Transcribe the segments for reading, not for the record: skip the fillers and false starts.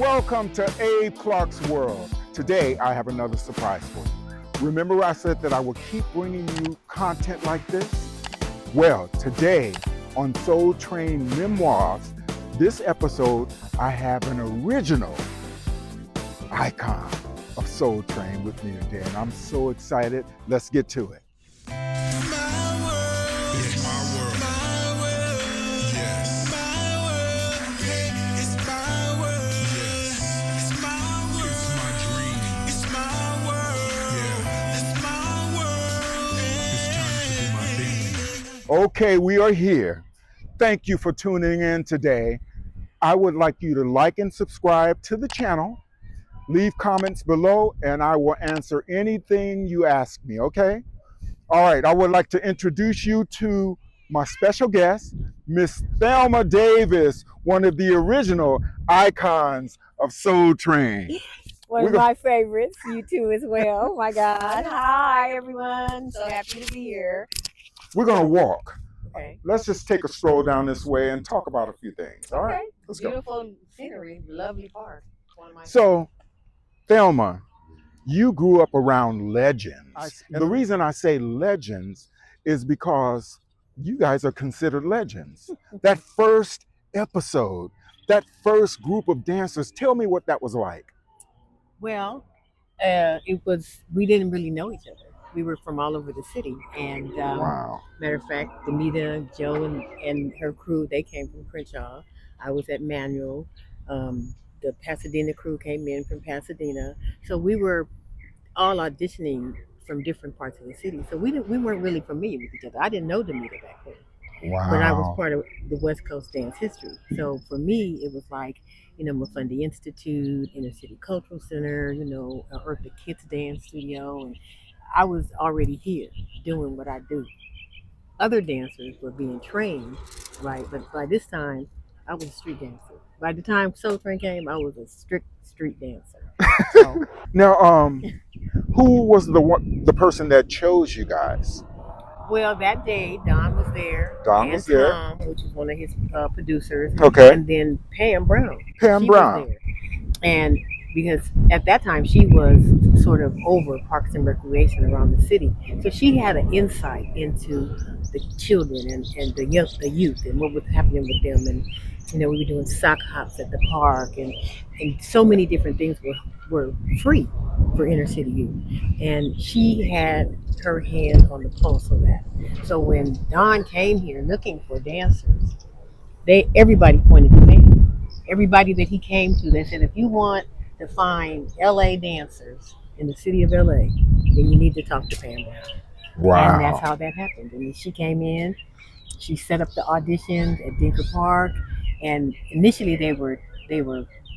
Welcome to Abe Clark's World. Today, I have another surprise for you. Remember I said that I would keep bringing you content like this? Well, today on Soul Train Memoirs, this episode, I have an original icon of Soul Train with me today, and I'm so excited. Let's get to it. Okay, we are here. Thank you for tuning in today. I would like you to like and subscribe to the channel. Leave comments below and I will answer anything you ask me, okay? All right, I would like to introduce you to my special guest, Miss Thelma Davis, one of the original icons of Soul Train. One of my favorites, you too as well. Oh my God. Hi, everyone. So happy to be here. We're going to walk. Okay. Let's just take a stroll down this way and talk about a few things. All right, let's go. Beautiful scenery, lovely park. So, Thelma, you grew up around legends. The reason I say legends is because you guys are considered legends. That first episode, that first group of dancers, tell me what that was like. Well, we didn't really know each other. We were from all over the city. And Wow. matter of fact, Demita, Joe, and her crew, they came from Crenshaw. I was at Manual. The Pasadena crew came in from Pasadena. So we were all auditioning from different parts of the city. So we weren't really familiar with each other. I didn't know Demita back then. Wow. But I was part of the West Coast dance history. So for me, it was like, Mafundi Institute, Inner City Cultural Center, Earth the Kids Dance Studio. And I was already here doing what I do. Other dancers were being trained, right? But by this time, I was a street dancer. By the time Soul Train came, I was a strict street dancer. So, Now, who was the person that chose you guys? well, that day, Don was there. Don was there. Tom, which is one of his producers. Okay. And then Pam Brown. Pam Brown. Was there. And because at that time, she was sort of over Parks and Recreation around the city. So she had an insight into the children and the youth and what was happening with them. And, we were doing sock hops at the park and so many different things were free for inner city youth. And she had her hand on the pulse of that. So when Don came here looking for dancers, everybody pointed to Pam. Everybody that he came to, they said, if you want to find LA dancers in the city of LA, then you need to talk to Pam Brown. Wow. And that's how that happened. And she came in, she set up the auditions at Dinker Park, and initially they were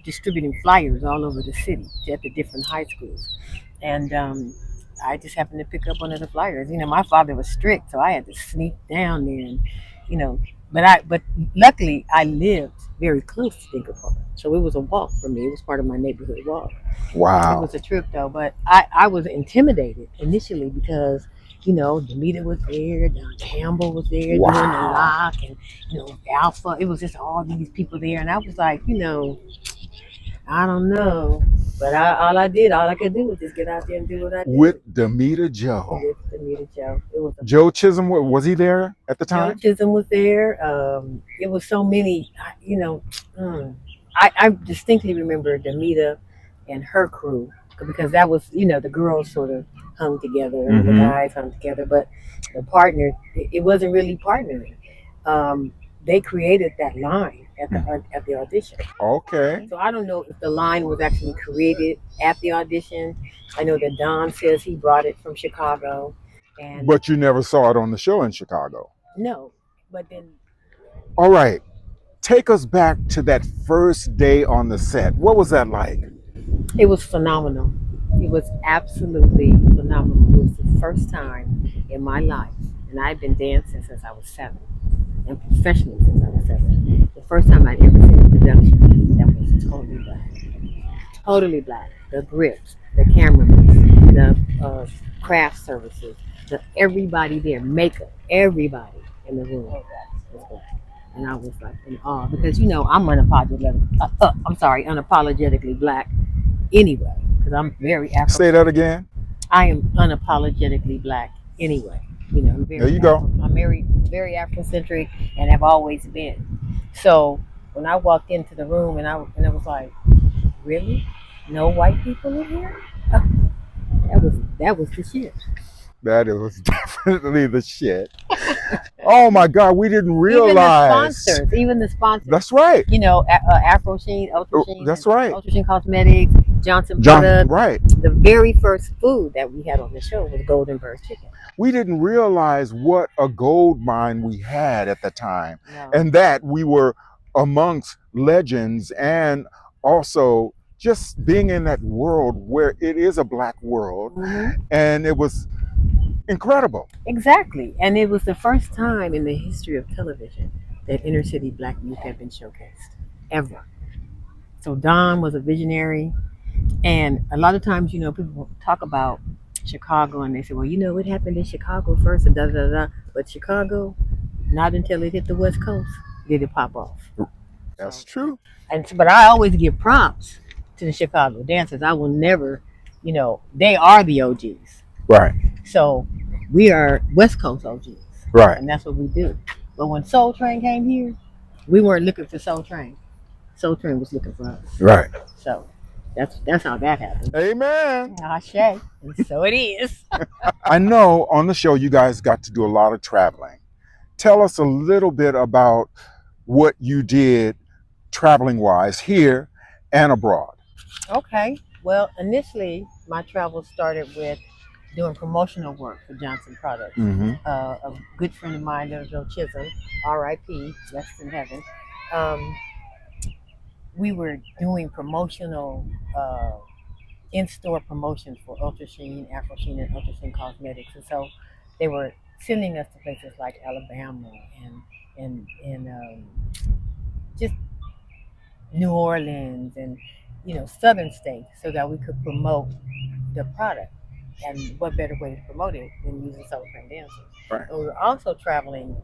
distributing flyers all over the city at the different high schools. And I just happened to pick up one of the flyers. My father was strict, so I had to sneak down there and, but luckily I lived very close to Dinker Park. So it was a walk for me. It was part of my neighborhood walk. Wow. It was a trip though, but I was intimidated initially because, Demita was there, Don Campbell was there doing the lock, and, Alpha. It was just all these people there. And I was like, I don't know. But all I could do was just get out there and do what I did. With Demita Joe. With Demita Joe. It was Joe Chisholm, was he there at the time? Joe Chisholm was there. It was so many, I distinctly remember Demita and her crew because that was, the girls sort of hung together and the guys hung together. But the partner, it wasn't really partnering. They created that line at the audition. Okay. So I don't know if the line was actually created at the audition. I know that Don says he brought it from Chicago. But you never saw it on the show in Chicago? No, but then... All right. Take us back to that first day on the set. What was that like? It was phenomenal. It was absolutely phenomenal. It was the first time in my life, and I've been dancing since I was 7. And professional since I was 7. The first time I'd ever seen a production that was totally black. Totally black. The grips, the cameramen, the craft services, everybody there, makeup, everybody in the room was black. And I was like in awe because unapologetically black anyway. Because I'm very Say that Afrocentric. again. I am unapologetically black anyway. You know, There you go. I'm very Afrocentric and have always been. So when I walked into the room and I was like, really, no white people in here? Oh, that was the shit. That was definitely the shit. Oh my God, we didn't Even the realize. sponsors, even the sponsors. That's right. You know, Afro Sheen, Ultra Oh, Sheen, that's right. Ultra Sheen Cosmetics, Johnson John, Products. right. The very first food that we had on the show was Golden Burst chicken. We didn't realize what a gold mine we had at the time, No. and that we were amongst legends, and also just being in that world where it is a black world, and it was incredible. Exactly. And it was the first time in the history of television that inner city black youth had been showcased. Ever. So Don was a visionary. And a lot of times, people talk about Chicago and they say, well, it happened in Chicago first and da da da. But Chicago, not until it hit the West Coast did it pop off. That's So, true. but I always give props to the Chicago dancers. I will never, they are the OGs. Right. So we are West Coast OGs. Right. And that's what we do. But when Soul Train came here, we weren't looking for Soul Train. Soul Train was looking for us. Right. So that's how that happened. Amen. Ashe. And so it is. I know on the show you guys got to do a lot of traveling. Tell us a little bit about what you did traveling wise here and abroad. Okay. Well, initially, my travels started with doing promotional work for Johnson Products. Mm-hmm. A good friend of mine, Joe Chisholm, R.I.P., rest in heaven. We were doing promotional, in-store promotions for Ultra Sheen, Afro Sheen, and Ultra Sheen Cosmetics, and so they were sending us to places like Alabama and just New Orleans and southern states so that we could promote the product. And what better way to promote it than using Soul Train dancers? Right. And we were also traveling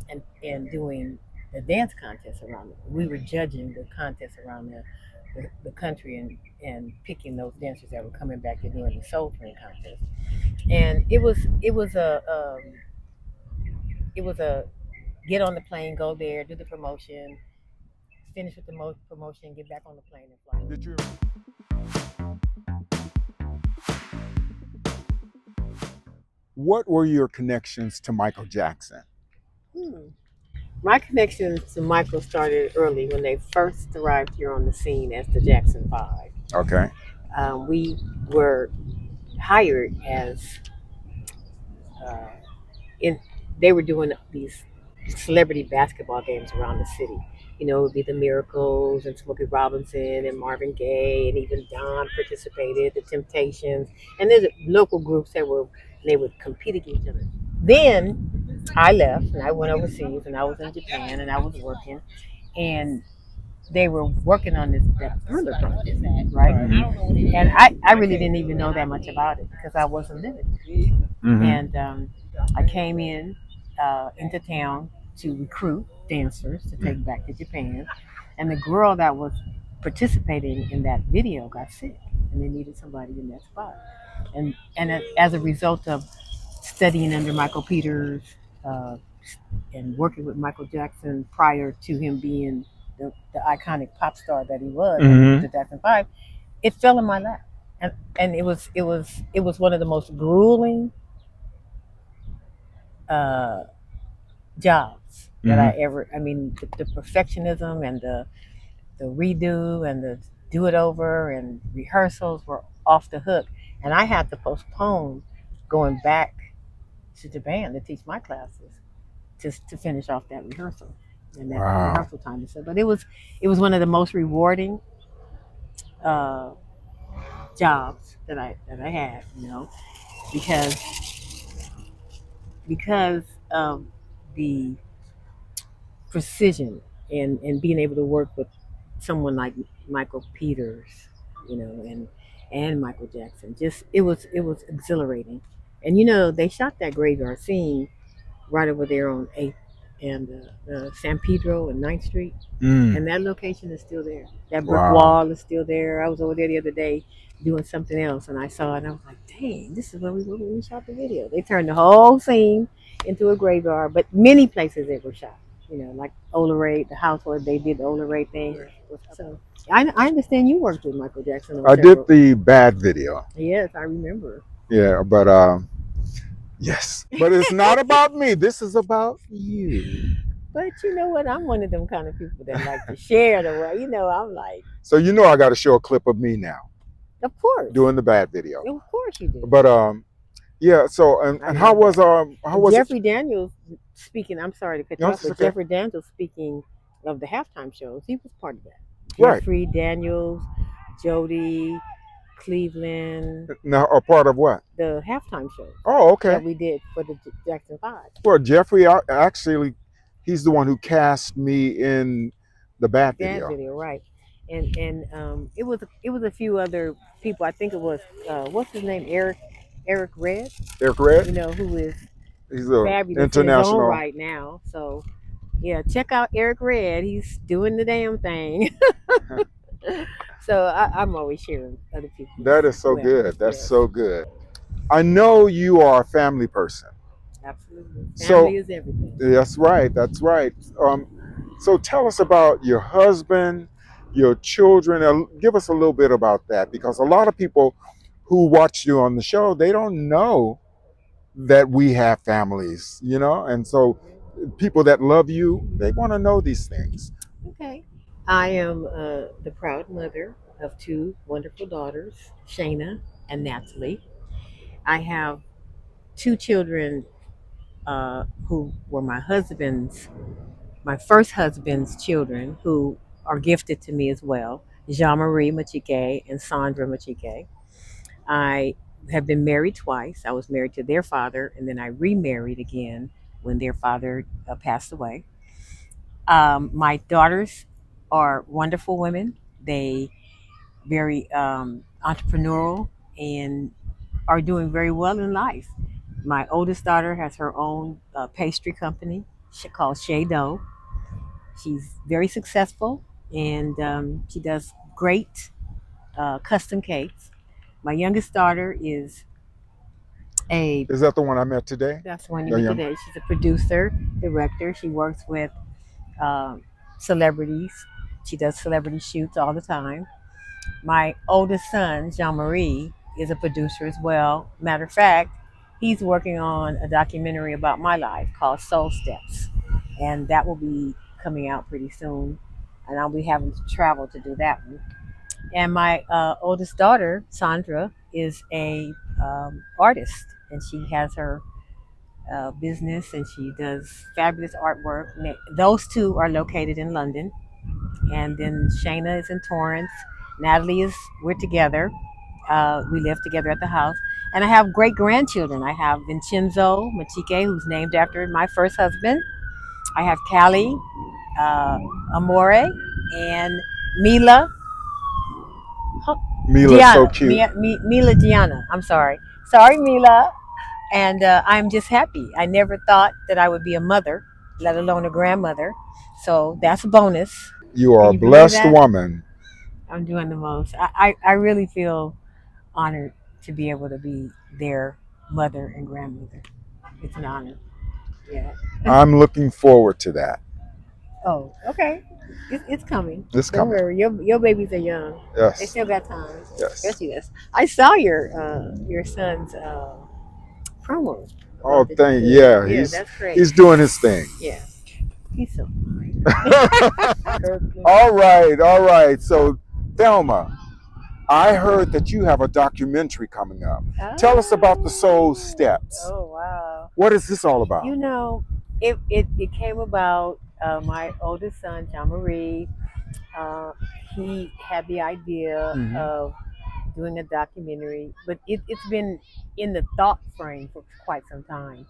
and doing the dance contests around it. We were judging the contests around the country and picking those dancers that were coming back to doing the Soul Train contest. And it was a get on the plane, go there, do the promotion, finish with the promotion, get back on the plane and fly. Did you? What were your connections to Michael Jackson? My connections to Michael started early when they first arrived here on the scene as the Jackson Five. Okay. We were hired as uh, in. They were doing these celebrity basketball games around the city. It would be the Miracles and Smokey Robinson and Marvin Gaye and even Don participated, the Temptations, and there's local groups they would compete against each other. Then I left and I went overseas and I was in Japan and I was working and they were working on that thriller project, right? Mm-hmm. And I really didn't even know that much about it because I wasn't living. Mm-hmm. And I came into town to recruit dancers to take back to Japan. And the girl that was participating in that video got sick, and they needed somebody in that spot. And as a result of studying under Michael Peters uh, and working with Michael Jackson prior to him being the iconic pop star that he was in 2005, it fell in my lap, and it was one of the most grueling uh, jobs that I ever. I mean, the perfectionism and the redo and the do it over and rehearsals were off the hook, and I had to postpone going back to Japan to teach my classes to finish off that rehearsal and that rehearsal time and stuff. But it was one of the most rewarding uh, jobs that I had, because of the precision and being able to work with someone like Michael Peters, and Michael Jackson. Just it was exhilarating. And they shot that graveyard scene right over there on 8th and San Pedro and Ninth Street. Mm, And that location is still there. That brick wow. wall is still there. I was over there the other day doing something else, and I saw it, and I was like, dang, this is where we were when we shot the video. They turned the whole scene into a graveyard, but many places it was shot. You know, like Olerate, the house where they did the Olerate thing. So I understand you worked with Michael Jackson on I did several. the bad video. Yes, I remember. Yeah, but yes. But it's not about me. This is about you. But you know what? I'm one of them kind of people that like to share the way. You know, I'm like, So you know I got to show a clip of me now of course, doing the bad video. of course you do. But yeah. So I and how love was that. how And was it? Jeffrey Daniels speaking. I'm sorry to cut you No, off, it's but okay. Jeffrey Daniels speaking of the halftime shows, he was part of that. Right. Jeffrey Daniels, Jody, Cleveland, Now a part of what? the halftime shows Oh, okay. that we did for the Jackson Five. Well, Jeffrey actually, he's the one who cast me in the bad That video. video, right? And it was a few other people. I think it was what's his name, Eric Red. Eric You Red. know who is He's a fabulous in his own international. right now. So yeah, check out Eric Red. He's doing the damn thing. So I'm always sharing other people's. That is so Well, good. That's yes, so good. I know you are a family person. absolutely. So Family is everything. that's right. That's right. So tell us about your husband, your children. Give us a little bit about that because a lot of people who watch you on the show, they don't know that we have families, you know? And so people that love you, they want to know these things. Okay. I am the proud mother of two wonderful daughters, Shayna and Natalie. I have two children who were my first husband's children, who are gifted to me as well, Jean Marie Machike and Sandra Machike. I have been married twice. I was married to their father, and then I remarried again when their father passed away. My daughters are wonderful women. They very entrepreneurial and are doing very well in life. My oldest daughter has her own pastry company called Shea Dough. She's very successful and she does great custom cakes. My youngest daughter is a Is that the one I met today? that's the one you The met young. today. She's a producer, director. She works with um, celebrities. She does celebrity shoots all the time. My oldest son, Jean Marie, is a producer as well. Matter of fact, he's working on a documentary about my life called Soul Steps, and that will be coming out pretty soon. And I'll be having to travel to do that one. And my oldest daughter, Sandra, is a artist, and she has her business, and she does fabulous artwork. Those two are located in London, and then Shayna is in Torrance. Natalie is we're together. We live together at the house, and I have great grandchildren. I have Vincenzo Machike, who's named after my first husband. I have Callie, uh, Amore, and Mila. Mila's so Diana, cute. Mila Diana. I'm sorry, Mila. And I'm just happy. I never thought that I would be a mother, let alone a grandmother. So that's a bonus. You are Can a you believe blessed that? woman. I'm doing the most. I really feel honored to be able to be their mother and grandmother. It's an honor. Yeah. I'm looking forward to that. Oh, okay. It's coming. It's Don't coming. worry. Your babies are young. They Yes. still got time. Yes. Especially this. I saw your son's promo Oh, about the, thank the yeah. yeah. That's great. He's doing his thing. Yeah. He's so All right. All right. So, Thelma, I heard that you have a documentary coming up. Tell us about the Soul Steps. Oh wow. What is this all about? You know, it came about my oldest son, John Marie. Uh, he had the idea Hmm. of doing a documentary, but it's been in the thought frame for quite some time.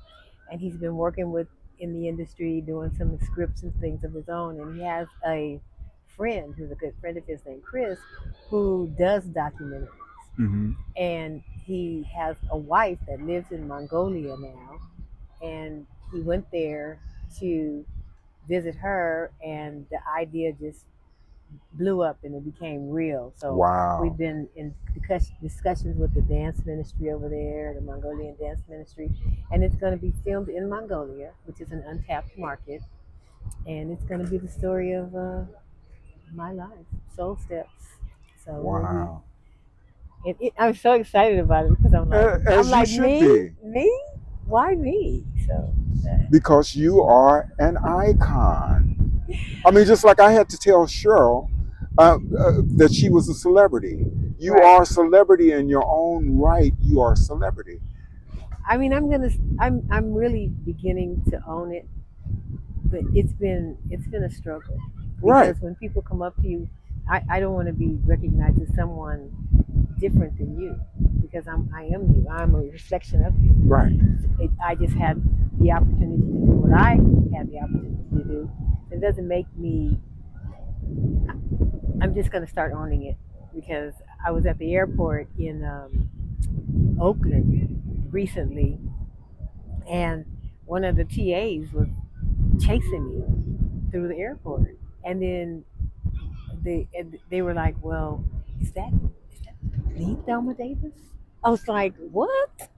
And he's been working with in the industry, doing some scripts and things of his own. And he has a friend who's a good friend of his named Chris, who does documentaries. Hmm. And he has a wife that lives in Mongolia now, and he went there to visit her, and the idea just blew up and it became real. So we've Wow. been in discussions with the dance ministry over there, the Mongolian dance ministry, and it's going to be filmed in Mongolia, which is an untapped market, and it's going to be the story of my life, Soul Steps. So we'll be. Wow. I'm so excited about it because I'm As you like should me, be, me, why me? So because you are an icon. I mean, just like I had to tell Cheryl that she was a celebrity. You right. are a celebrity in your own right. You are a celebrity. I mean, I'm really beginning to own it, but it's been a struggle Right, because when people come up to you, I don't want to be recognized as someone different than you because I am you. I'm a reflection of you. right. I just had the opportunity to do what I had the opportunity to do. It doesn't make me. I'm just gonna start owning it because I was at the airport in Oakland recently, and one of the TAs was chasing me through the airport, and then they were like, "Well, is that Lee Thelma Davis?" I was like, "What?"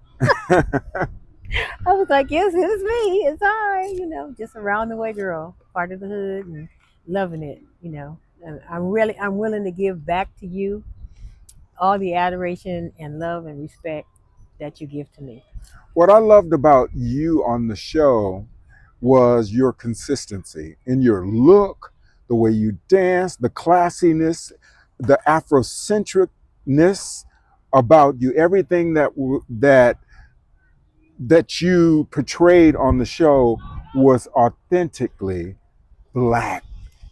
I was like, "Yes, it's me. It's I. Just a round the way girl, part of the hood, and loving it. And I'm willing to give back to you all the adoration and love and respect that you give to me." What I loved about you on the show was your consistency in your look, the way you dance, the classiness, the Afrocentricness about you. Everything that you portrayed on the show was authentically black,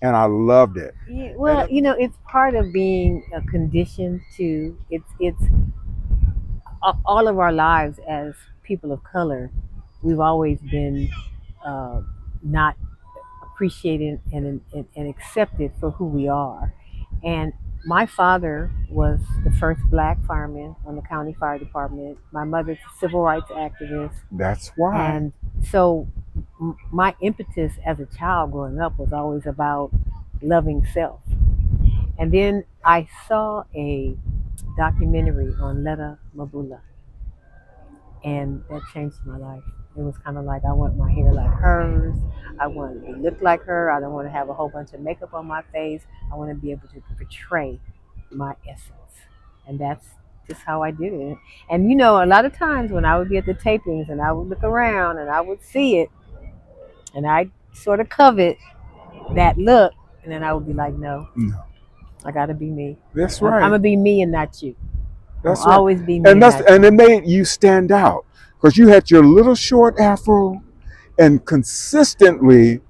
and I loved it. Yeah, And well, it's part of being a condition to it's all of our lives as people of color. We've always been uh, not appreciated and accepted for who we are. And my father was the first black fireman on the county fire department. My mother's a civil rights activist. that's why. And so my impetus as a child growing up was always about loving self. And then I saw a documentary on Letta Mabula, and that changed my life. It was kind of like I want my hair like hers. I want to look like her. I don't want to have a whole bunch of makeup on my face. I want to be able to portray my essence, and that's just how I did it. And a lot of times when I would be at the tapings and I would look around and I would see it, and I sort of covet that look, and then I would be like, no, No, I got to be me. that's I'm right. gonna be me and not you. I'm That's right. always be me And and that's not and you. it made you stand out because you had your little short afro, and consistently,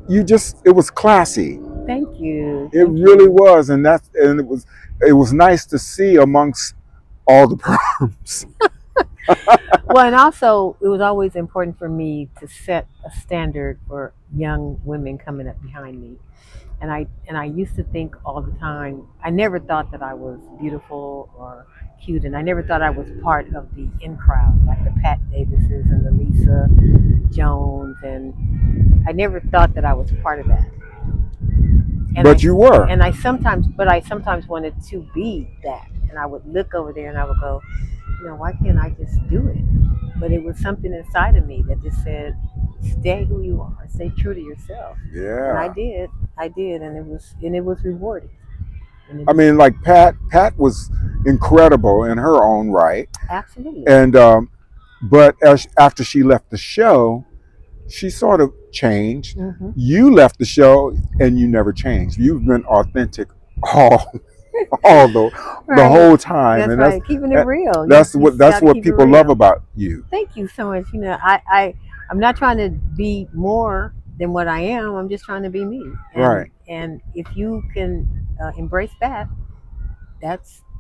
you just it was classy. Thank you. It Thank really you. was, and it was nice to see amongst all the perms. Well, and also, it was always important for me to set a standard for young women coming up behind me. And I used to think all the time. I never thought that I was beautiful or cute, and I never thought I was part of the in crowd, like the Pat Davises and the Lisa Jones, and I never thought that I was part of that. And I But you were. and I sometimes wanted to be that, and I would look over there and I would go, why can't I just do it? But it was something inside of me that just said, stay who you are, stay true to yourself. And I Yeah. did. I did, and it was rewarding. And it I was mean, like Pat was incredible in her own right, absolutely. and but after she left the show, she sort of changed. Hmm. You left the show, and you never changed. You've been authentic all all the Right. whole time, That's and right. Keeping it real. You that's you what got that's to what keep it people love real. about you. Thank you so much. I'm not trying to be more than what I am. I'm just trying to be me. And Right. and if you can embrace that,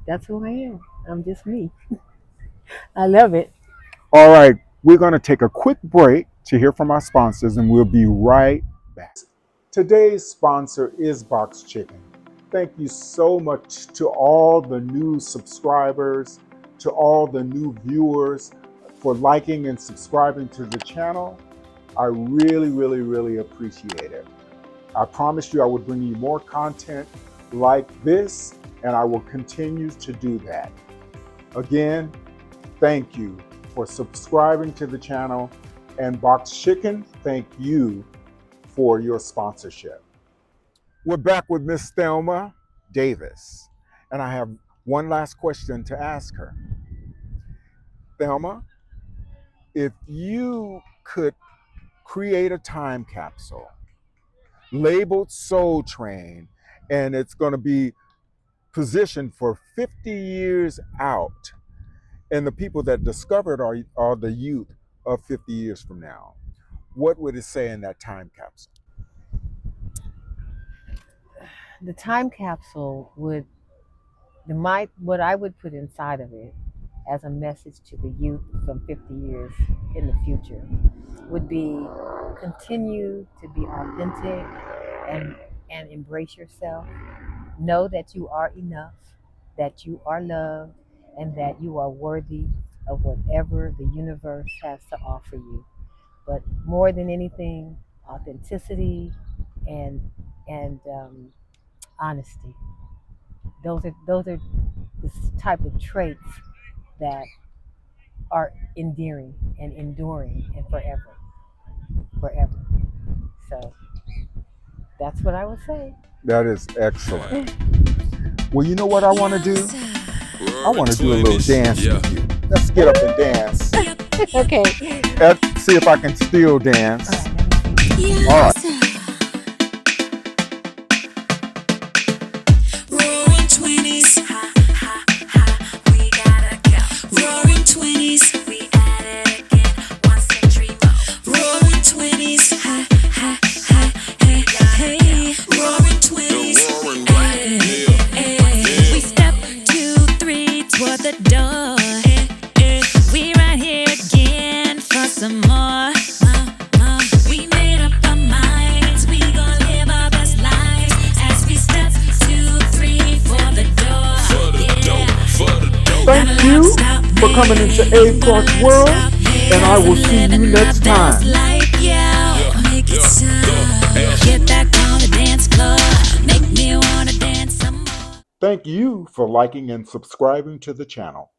that's who I am. I'm just me. I love it. All right. We're going to take a quick break to hear from our sponsors, and we'll be right back. Today's sponsor is Box Chicken. Thank you so much to all the new subscribers, to all the new viewers for liking and subscribing to the channel. I really, really, really appreciate it. I promised you I would bring you more content like this, and I will continue to do that. Again, thank you for subscribing to the channel. And Box Chicken, thank you for your sponsorship. We're back with Miss Thelma Davis, and I have one last question to ask her. Thelma, if you could create a time capsule labeled Soul Train, and it's going to be positioned for 50 years out, and the people that discovered are the youth of 50 years from now, what would it say in that time capsule? The time capsule would what I would put inside of it as a message to the youth from 50 years in the future would be continue to be authentic and embrace yourself. Know that you are enough, that you are loved, and that you are worthy of whatever the universe has to offer you. But more than anything, authenticity and honesty. Those are the type of traits that are endearing and enduring and forever. So that's what I would say. That is excellent. Well, you know what I want to do? I want to do a little dance with you. Let's get up and dance. Okay. Let's see if I can still dance. All right. Roaring 20s, ha ha ha, we gotta go. Roaring 20s, we at it again, 1 century more. Roaring 20s, ha ha ha, hey hey. Roaring 20s, we step 2, 3 toward the door. We right here again for some more. We made up our minds, we gon' live our best lives as we step 2, 3 for the door. Thank you for coming into A Clark's world, and I will see you next time. Get back on the dance floor, make me wanna dance some more. Thank you for liking and subscribing to the channel.